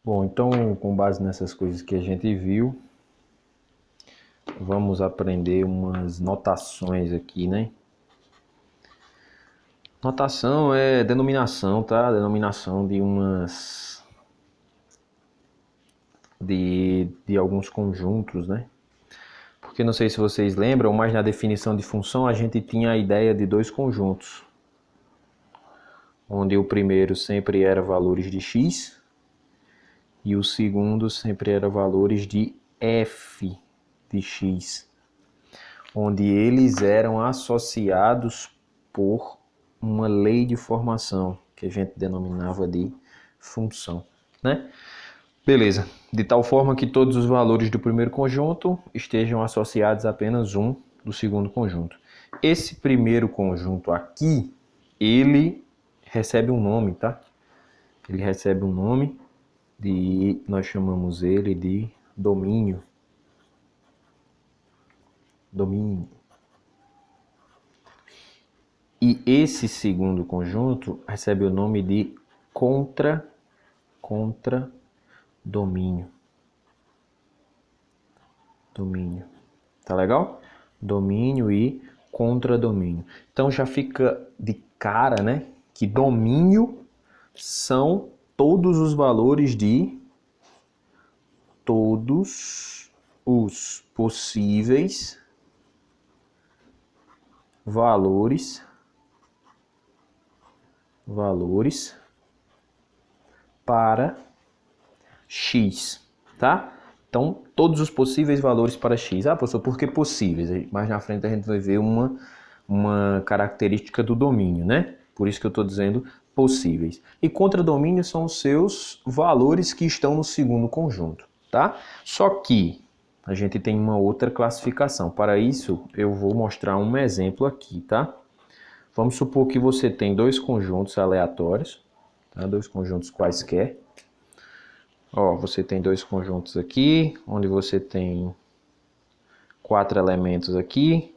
Bom, então, com base nessas coisas que a gente viu, vamos aprender umas notações aqui, né? Notação é denominação, tá? Denominação de de alguns conjuntos, né? Porque não sei se vocês lembram, mas na definição de função a gente tinha a ideia de dois conjuntos, onde o primeiro sempre era valores de x e o segundo sempre era valores de f de x, onde eles eram associados por uma lei de formação, que a gente denominava de função, né? Beleza, de tal forma que todos os valores do primeiro conjunto estejam associados a apenas um do segundo conjunto. Esse primeiro conjunto aqui, ele recebe um nome, tá? Ele recebe um nome e nós chamamos ele de domínio. Domínio. E esse segundo conjunto recebe o nome de contradomínio. Domínio. Tá legal? Domínio e contradomínio. Então já fica de cara, né, que domínio são todos os valores de todos os possíveis valores para x, tá? Então, todos os possíveis valores para x. Ah, professor, por que possíveis? Mais na frente a gente vai ver uma característica do domínio, né? Por isso que eu estou dizendo possíveis. E contradomínio são os seus valores que estão no segundo conjunto, tá? Só que a gente tem uma outra classificação. Para isso, eu vou mostrar um exemplo aqui, tá? Vamos supor que você tem dois conjuntos aleatórios, tá? Dois conjuntos quaisquer. Ó, você tem dois conjuntos aqui, onde você tem 4 elementos aqui.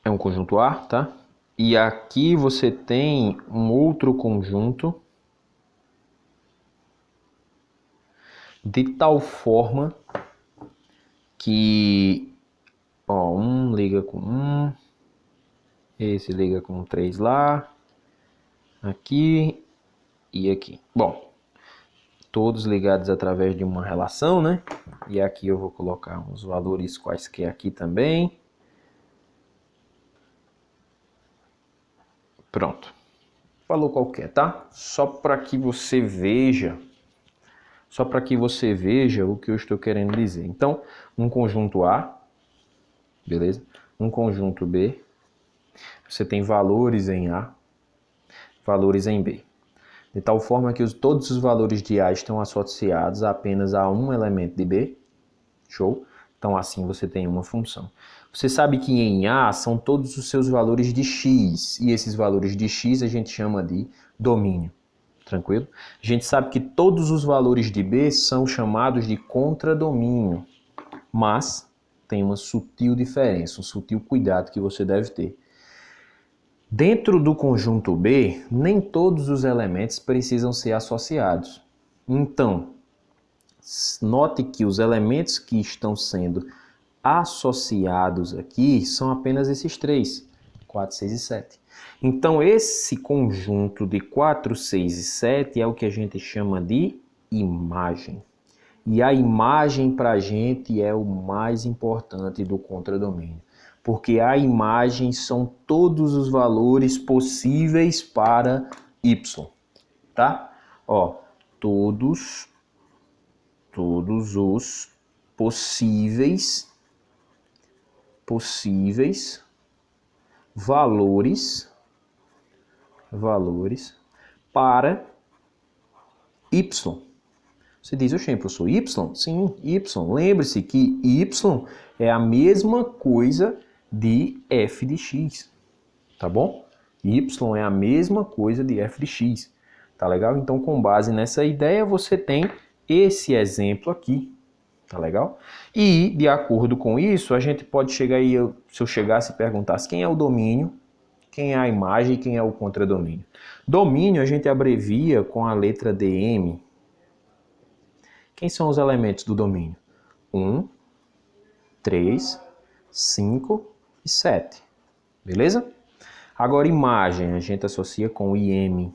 É um conjunto A, tá? E aqui você tem um outro conjunto de tal forma que, ó, um liga com um, esse liga com 3 lá, aqui e aqui. Bom, todos ligados através de uma relação, né? E aqui eu vou colocar uns valores quaisquer aqui também. Pronto. Valor qualquer, tá? Só para que você veja o que eu estou querendo dizer. Então, um conjunto A, beleza? Um conjunto B, você tem valores em A, valores em B. De tal forma que todos os valores de A estão associados apenas a um elemento de B. Show? Então, assim você tem uma função. Você sabe que em A são todos os seus valores de x, e esses valores de x a gente chama de domínio. Tranquilo? A gente sabe que todos os valores de B são chamados de contradomínio, mas tem uma sutil diferença, um sutil cuidado que você deve ter. Dentro do conjunto B, nem todos os elementos precisam ser associados. Então, note que os elementos que estão sendo associados aqui são apenas esses três, 4, 6 e 7. Então, esse conjunto de 4, 6 e 7 é o que a gente chama de imagem. E a imagem para a gente é o mais importante do contradomínio, porque a imagem são todos os valores possíveis para y, tá? Ó, todos os possíveis valores para y. Você diz, oxe, professor, y? Sim, y. Lembre-se que y é a mesma coisa de f de x, tá bom? Y é a mesma coisa de f de x, tá legal? Então, com base nessa ideia, você tem esse exemplo aqui, tá legal? E, de acordo com isso, a gente pode chegar aí, se eu chegasse e perguntasse quem é o domínio, quem é a imagem e quem é o contradomínio. Domínio a gente abrevia com a letra DM. Quem são os elementos do domínio? 1, 3, 5 e 7. Beleza? Agora, imagem, a gente associa com IM.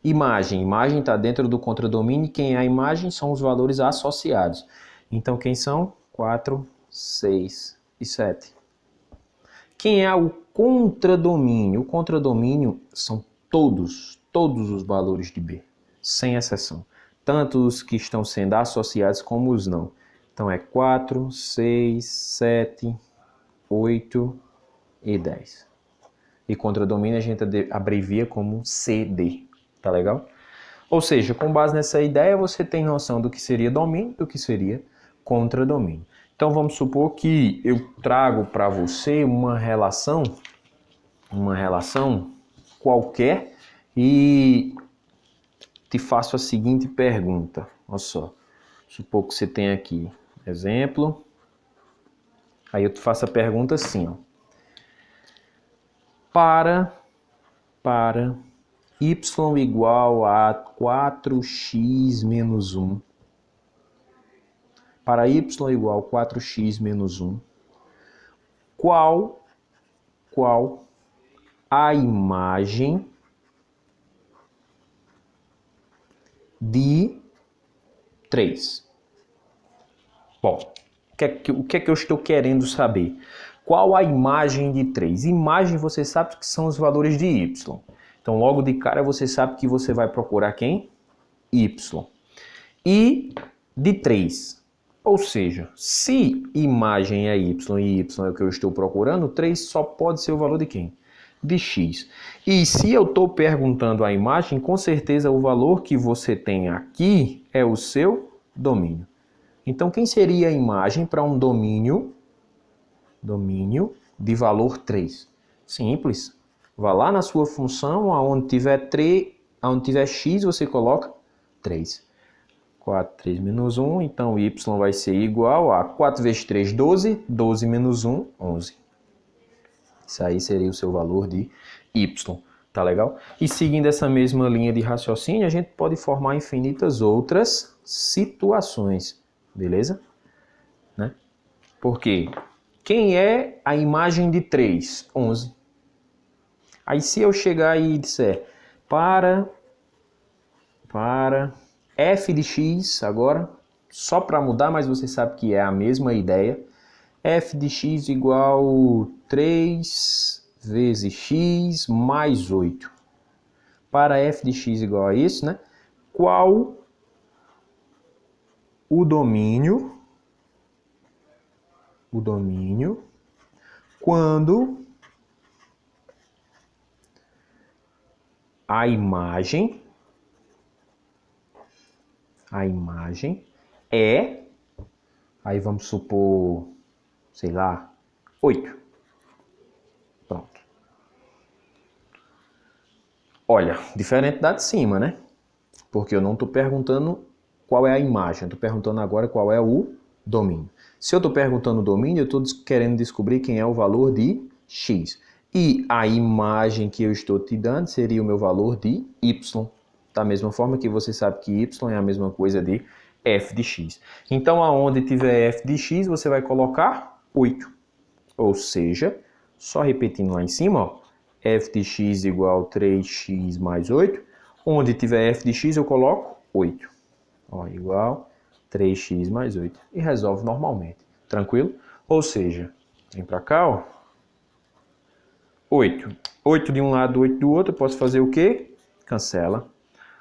Imagem está dentro do contradomínio e quem é a imagem são os valores associados. Então, quem são? 4, 6 e 7. Quem é o contradomínio? O contradomínio são todos os valores de B, sem exceção. Tanto os que estão sendo associados como os não. Então, é 4, 6, 7, 8 e 10. E contradomínio a gente abrevia como CD. Tá legal? Ou seja, com base nessa ideia, você tem noção do que seria domínio e do que seria contradomínio. Então, vamos supor que eu trago para você uma relação qualquer e te faço a seguinte pergunta. Olha só, supor que você tem aqui, exemplo, aí eu te faço a pergunta assim, ó. Para y igual a 4x menos 1, para y igual a 4x menos 1, qual a imagem de 3? Bom, o que é que eu estou querendo saber? Qual a imagem de 3? Imagem você sabe que são os valores de y. Então, logo de cara, você sabe que você vai procurar quem? Y. E de 3. Ou seja, se imagem é y e y é o que eu estou procurando, 3 só pode ser o valor de quem? De x. E se eu estou perguntando a imagem, com certeza o valor que você tem aqui é o seu domínio. Então, quem seria a imagem para um domínio de valor 3? Simples. Vá lá na sua função, aonde tiver x, você coloca 3. 4, 3 menos 1, então y vai ser igual a 4 vezes 3, 12, 12 menos 1, 11. Isso aí seria o seu valor de y, tá legal? E seguindo essa mesma linha de raciocínio, a gente pode formar infinitas outras situações, beleza? Né? Porque quem é a imagem de 3? 11. Aí se eu chegar e disser para f de x agora, só para mudar, mas você sabe que é a mesma ideia, f de x igual 3 vezes x mais 8. Para f de x igual a isso, né? Qual o domínio quando a imagem é, aí vamos supor, sei lá, 8. Pronto. Olha, diferente da de cima, né? Porque eu não estou perguntando qual é a imagem, eu estou perguntando agora qual é o domínio. Se eu estou perguntando o domínio, eu estou querendo descobrir quem é o valor de x. E a imagem que eu estou te dando seria o meu valor de y. Da mesma forma que você sabe que y é a mesma coisa de f de x. Então, aonde tiver f de x, você vai colocar 8. Ou seja, só repetindo lá em cima, ó, f de x igual a 3x mais 8. Onde tiver f de x, eu coloco 8. Ó, igual 3x mais 8. E resolve normalmente. Tranquilo? Ou seja, vem para cá, ó. 8. 8 de um lado, 8 do outro. Eu posso fazer o quê? Cancela.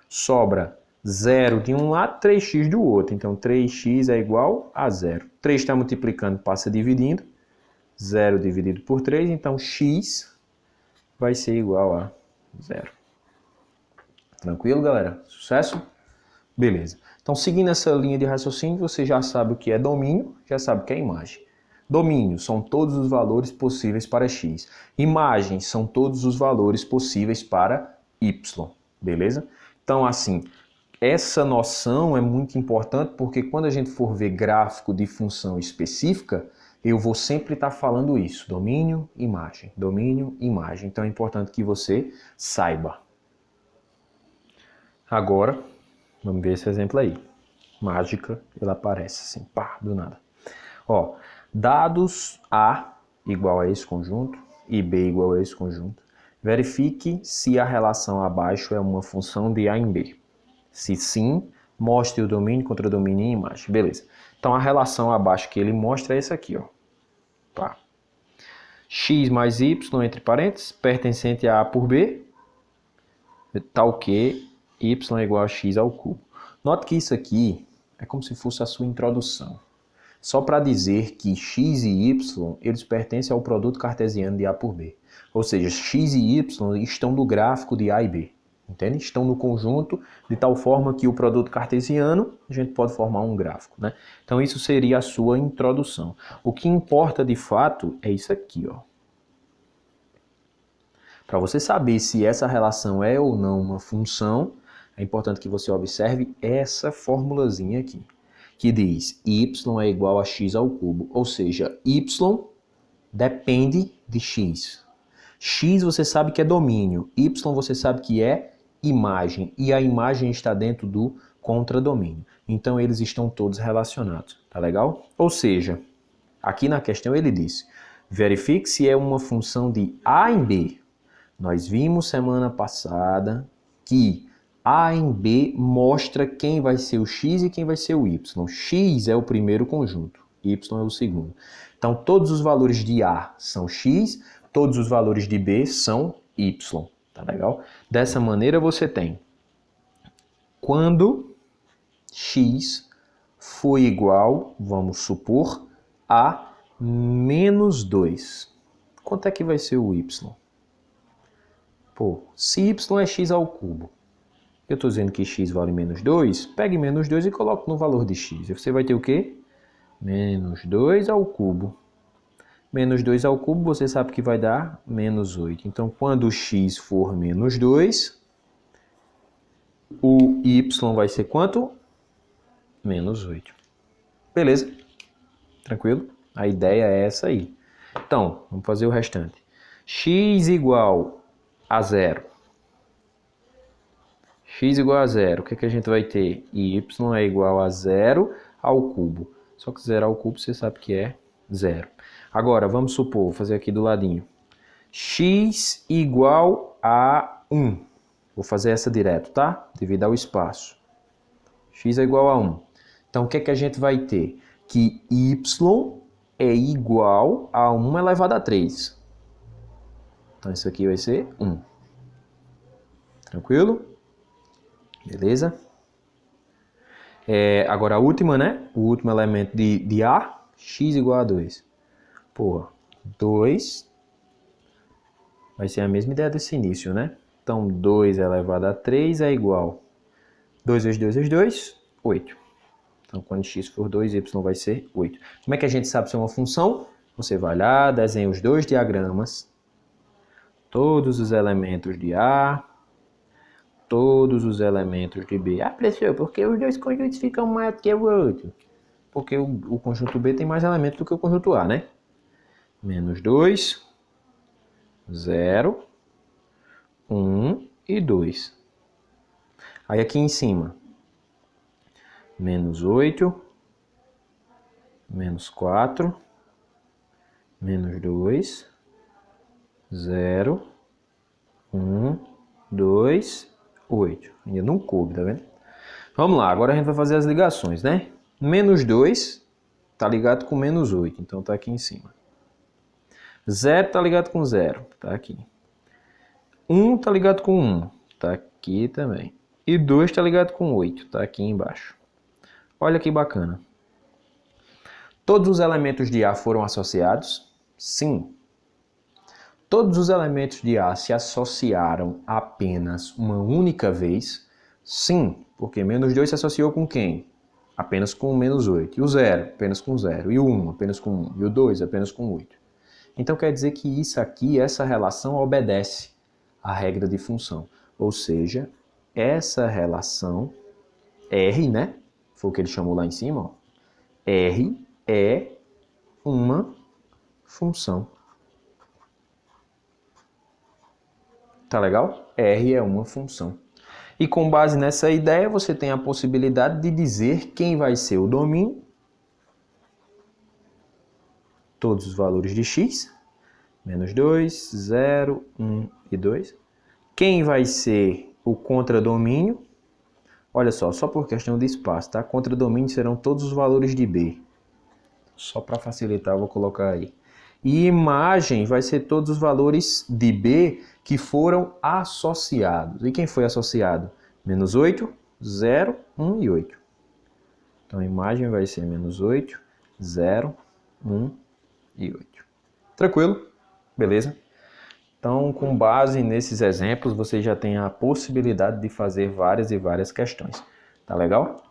Sobra 0 de um lado, 3x do outro. Então, 3x é igual a 0. 3 está multiplicando, passa dividindo. 0 dividido por 3. Então, x vai ser igual a 0. Tranquilo, galera? Sucesso? Beleza. Então, seguindo essa linha de raciocínio, você já sabe o que é domínio, já sabe o que é imagem. Domínio são todos os valores possíveis para x. Imagem são todos os valores possíveis para y. Beleza? Então, assim, essa noção é muito importante porque quando a gente for ver gráfico de função específica, eu vou sempre estar falando isso, domínio, imagem, domínio, imagem. Então é importante que você saiba. Agora, vamos ver esse exemplo aí. Mágica, ela aparece assim, pá, do nada. Ó, dados A igual a esse conjunto e B igual a esse conjunto. Verifique se a relação abaixo é uma função de A em B. Se sim, mostre o domínio contra o domínio em imagem. Beleza. Então a relação abaixo que ele mostra é essa aqui, ó. Tá. X mais Y entre parênteses, pertencente a por B, tal que Y é igual a X ao cubo. Note que isso aqui é como se fosse a sua introdução. Só para dizer que X e Y, eles pertencem ao produto cartesiano de A por B. Ou seja, X e Y estão no gráfico de A e B. Entende? Estão no conjunto de tal forma que o produto cartesiano, a gente pode formar um gráfico, né? Então isso seria a sua introdução. O que importa de fato é isso aqui, ó. Para você saber se essa relação é ou não uma função, é importante que você observe essa formulazinha aqui, que diz y é igual a x ao cubo, ou seja, y depende de x. X você sabe que é domínio, y você sabe que é imagem, e a imagem está dentro do contradomínio. Então eles estão todos relacionados, tá legal? Ou seja, aqui na questão ele diz, verifique se é uma função de A em B. Nós vimos semana passada que A em B mostra quem vai ser o X e quem vai ser o Y. X é o primeiro conjunto, Y é o segundo. Então todos os valores de A são X, todos os valores de B são Y. Tá legal? Dessa maneira você tem quando X for igual, vamos supor, a menos 2. Quanto é que vai ser o Y? Pô, se Y é x ao cubo, eu estou dizendo que x vale menos 2, pegue menos 2 e coloque no valor de x. Você vai ter o quê? Menos 2 ao cubo. Menos 2 ao cubo, você sabe que vai dar menos 8. Então, quando x for menos 2, o y vai ser quanto? Menos 8. Beleza? Tranquilo? A ideia é essa aí. Então, vamos fazer o restante. X igual a 0. X igual a 0. O que a gente vai ter? Y é igual a 0 ao cubo. Só que 0 ao cubo você sabe que é 0. Agora, vamos supor, vou fazer aqui do ladinho. X igual a 1. Vou fazer essa direto, tá? Devido ao espaço. X é igual a 1. Então, o que a gente vai ter? Que y é igual a 1 elevado a 3. Então, isso aqui vai ser 1. Tranquilo? Beleza? Agora a última, né? O último elemento de A, x igual a 2. Porra, 2 vai ser a mesma ideia desse início, né? Então, 2 elevado a 3 é igual 2 vezes 2 vezes 2, 8. Então, quando x for 2, y vai ser 8. Como é que a gente sabe se é uma função? Você vai lá, desenha os dois diagramas, todos os elementos de A, todos os elementos de B. Ah, professor, porque os dois conjuntos ficam maior que o outro? Porque o conjunto B tem mais elementos do que o conjunto A, né? Menos 2, 0, 1 e 2. Aí aqui em cima, menos 8, menos 4, menos 2, 0, 1, 2, 8. Ainda não coube, tá vendo? Vamos lá, agora a gente vai fazer as ligações, né? Menos 2 tá ligado com menos 8, então tá aqui em cima. 0 tá ligado com 0, tá aqui. 1 tá ligado com 1, tá aqui também. E 2 tá ligado com 8, tá aqui embaixo. Olha que bacana. Todos os elementos de A foram associados? Sim. Todos os elementos de A se associaram apenas uma única vez? Sim, porque menos 2 se associou com quem? Apenas com menos 8. E o 0, apenas com 0. E o 1, apenas com 1. E o 2, apenas com 8. Então quer dizer que isso aqui, essa relação obedece à regra de função. Ou seja, essa relação R, né? Foi o que ele chamou lá em cima, ó. R é uma função. Tá legal? R é uma função. E com base nessa ideia, você tem a possibilidade de dizer quem vai ser o domínio, todos os valores de x, menos 2, 0, 1 e 2. Quem vai ser o contradomínio? Olha só por questão de espaço, tá? Contradomínio serão todos os valores de b. Só para facilitar, eu vou colocar aí. E imagem vai ser todos os valores de b que foram associados. E quem foi associado? Menos 8, 0, 1 e 8. Então, a imagem vai ser menos 8, 0, 1 e 8. Tranquilo? Beleza? Então, com base nesses exemplos, você já tem a possibilidade de fazer várias e várias questões. Tá legal?